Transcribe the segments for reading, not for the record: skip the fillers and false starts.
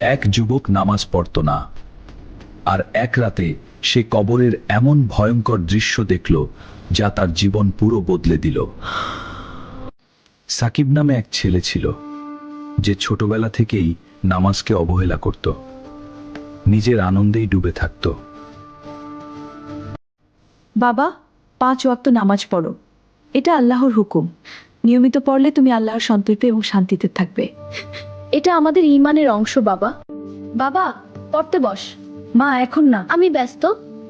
এক যুবক নামাজ পড়ত না, আর এক রাতে সে কবরের এমন ভয়ঙ্কর দৃশ্য দেখল যা তার জীবন পুরো বদলে দিল। সাকিব নামে এক ছেলে ছিল, যে ছোটবেলা থেকেই নামাজকে অবহেলা করত, নিজের আনন্দেই ডুবে থাকত। বাবা, 5 ওয়াক্ত নামাজ পড়ো, এটা আল্লাহর হুকুম। নিয়মিত পড়লে তুমি আল্লাহর সন্তুষ্টি এবং শান্তিতে থাকবে। এটা আমাদের ঈমানের অংশ। বাবা, বাবা, পড়তে বস। মা, এখন না, আমি ব্যস্ত।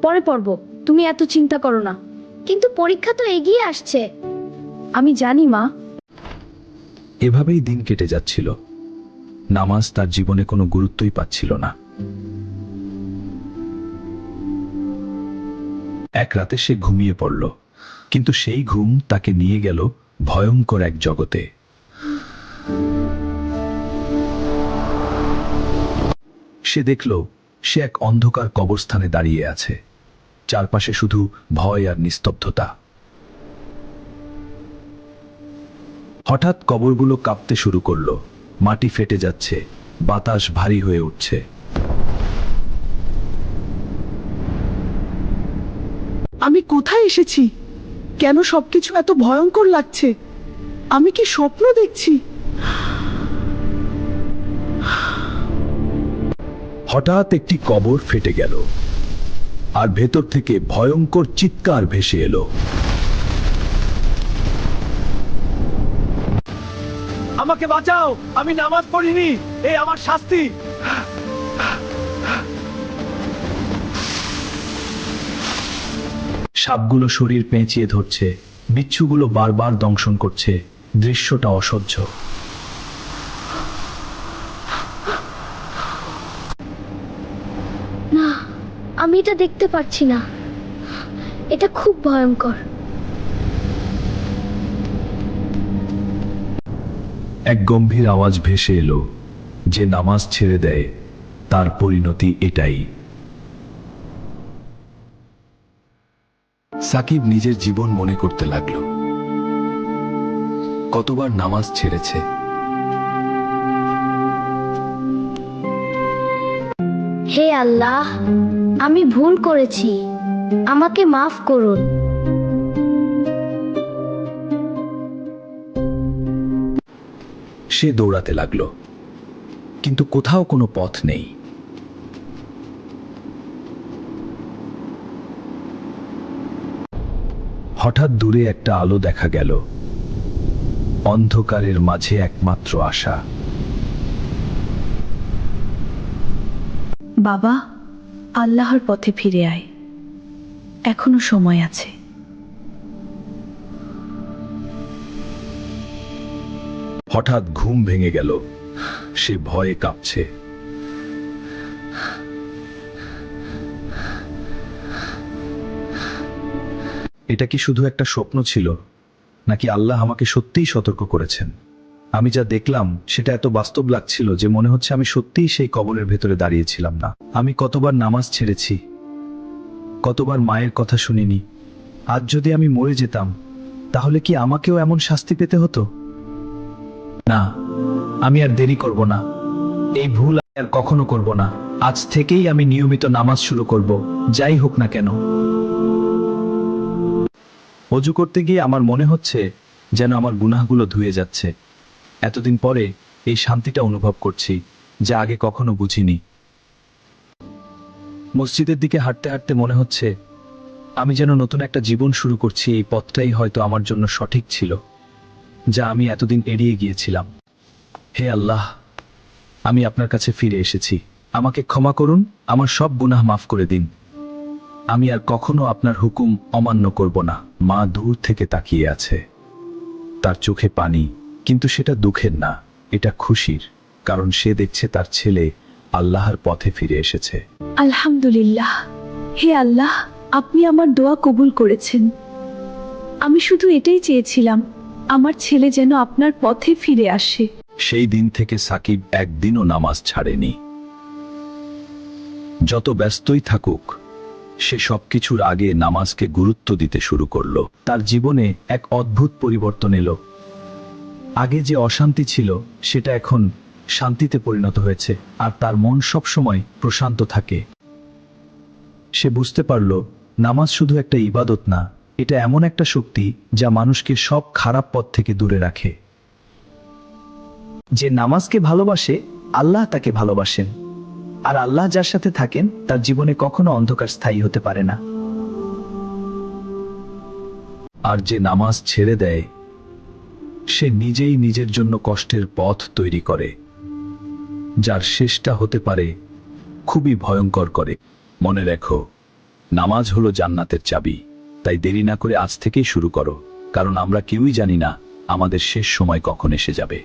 পরে পড়বো। তুমি এত চিন্তা করো না। কিন্তু পরীক্ষা তো এগিয়ে আসছে। আমি জানি মা। এভাবেই দিন কেটে যাচ্ছিল। নামাজ তার জীবনে কোনো গুরুত্বই পাচ্ছিল না। এক রাতে সে ঘুমিয়ে পড়ল, কিন্তু সেই ঘুম তাকে নিয়ে গেল ভয়ঙ্কর এক জগতে। সে দেখল সে এক অন্ধকার কবরস্থানে দাঁড়িয়ে আছে, চারপাশে শুধু ভয় আর নিস্তব্ধতা। হঠাৎ কবরগুলো কাঁপতে শুরু করলো, মাটি ফেটে যাচ্ছে, বাতাস ভারী হয়ে উঠছে। আমি কোথায় এসেছি? কেন সবকিছু এত ভয়ঙ্কর লাগছে? আমি কি স্বপ্ন দেখছি? হঠাৎ একটি কবর ফেটে গেল, আর ভেতর থেকে ভয়ঙ্কর চিৎকার ভেসে এলো। আমাকে বাঁচাও, আমি নামাজ পড়িনি, এই আমার শাস্তি। সাপগুলো শরীর পেঁচিয়ে ধরছে, বিচ্ছুগুলো বারবার দংশন করছে। দৃশ্যটা অসহ্য। না, আমি এটা দেখতে পাচ্ছি না। এটা খুব ভয়ঙ্কর। এক গম্ভীর আওয়াজ ভেসে এলো, যে নামাজ ছেড়ে দেয় তার পরিণতি এটাই। সাকিব নিজের জীবন মনে করতে লাগলো, কতবার নামাজ ছেড়েছে। হে আল্লাহ, আমি ভুল করেছি, আমাকে মাফ করুন। সে দৌড়াতে লাগলো, কিন্তু কোথাও কোনো পথ নেই। হঠাৎ দূরে একটা আলো দেখা গেল, অন্ধকারের মাঝে একমাত্র আশা। বাবা, আল্লাহর পথে ফিরে আয়, এখনো সময় আছে। হঠাৎ ঘুম ভেঙে গেল, সে ভয়ে কাঁপছে। এটা কি শুধু একটা স্বপ্ন ছিল, নাকি আল্লাহ আমাকে সত্যিই সতর্ক করেছেন? আমি যা দেখলাম সেটা এত বাস্তব লাগছিল যে মনে হচ্ছে আমি সত্যিই সেই কবরের ভেতরে দাঁড়িয়েছিলাম না। আমি কতবার নামাজ ছেড়েছি, কতবার মায়ের কথা শুনিনি। আজ যদি আমি মরে যেতাম, তাহলে কি আমাকেও এমন শাস্তি পেতে হতো? না, আমি আর দেরি করব না। এই ভুল আর কখনো করব না। আজ থেকেই আমি নিয়মিত নামাজ শুরু করব, যাই হোক না কেন। অজু করতে গিয়ে আমার মনে হচ্ছে যেন আমার গুনাহগুলো ধুয়ে যাচ্ছে। এতদিন পরে এই শান্তিটা অনুভব করছি, যা আগে কখনো বুঝিনি। মসজিদের দিকে হাঁটতে হাঁটতে মনে হচ্ছে আমি যেন নতুন একটা জীবন শুরু করছি। এই পথটাই হয়তো আমার জন্য সঠিক ছিল, যা আমি এতদিন এড়িয়ে গিয়েছিলাম। হে আল্লাহ, আমি আপনার কাছে ফিরে এসেছি। আমাকে ক্ষমা করুন, আমার সব গুনাহ মাফ করে দিন। আমি আর কখনো আপনার হুকুম অমান্য করব না। মা দূর থেকে তাকিয়ে আছে, তার চোখে পানি, কিন্তু সেটা দুঃখের না, এটা খুশির, কারণ সে দেখছে তার ছেলে আল্লাহর পথে ফিরে এসেছে। আলহামদুলিল্লাহ। হে আল্লাহ, আপনি আমার দোয়া কবুল করেছেন। আমি শুধু এটাই চেয়েছিলাম, আমার ছেলে যেন আপনার পথে ফিরে আসে। সেই দিন থেকে সাকিব একদিনও নামাজ ছাড়েনি। যত ব্যস্তই থাকুক, সে সবকিছুর আগে নামাজকে গুরুত্ব দিতে শুরু করলো। তার জীবনে এক অদ্ভুত পরিবর্তন এলো। আগে যে অশান্তি ছিল সেটা এখন শান্তিতে পরিণত হয়েছে, আর তার মন সবসময় প্রশান্ত থাকে। সে বুঝতে পারল নামাজ শুধু একটা ইবাদত না, এটা এমন একটা শক্তি যা মানুষকে সব খারাপ পথ থেকে দূরে রাখে। যে নামাজকে ভালোবাসে, আল্লাহ তাকে ভালোবাসেন, আর আল্লাহ যার সাথে থাকেন তার জীবনে কখনো অন্ধকার স্থায়ী হতে পারে না। আর যে নামাজ ছেড়ে দেয়, সে নিজেই নিজের জন্য কষ্টের পথ তৈরি করে, যার শেষটা হতে পারে খুবই ভয়ঙ্কর করে। মনে রেখো, নামাজ হলো জান্নাতের চাবি, তাই দেরি না করে আজ থেকেই শুরু করো, কারণ আমরা কেউই জানি না আমাদের শেষ সময় কখন এসে যাবে।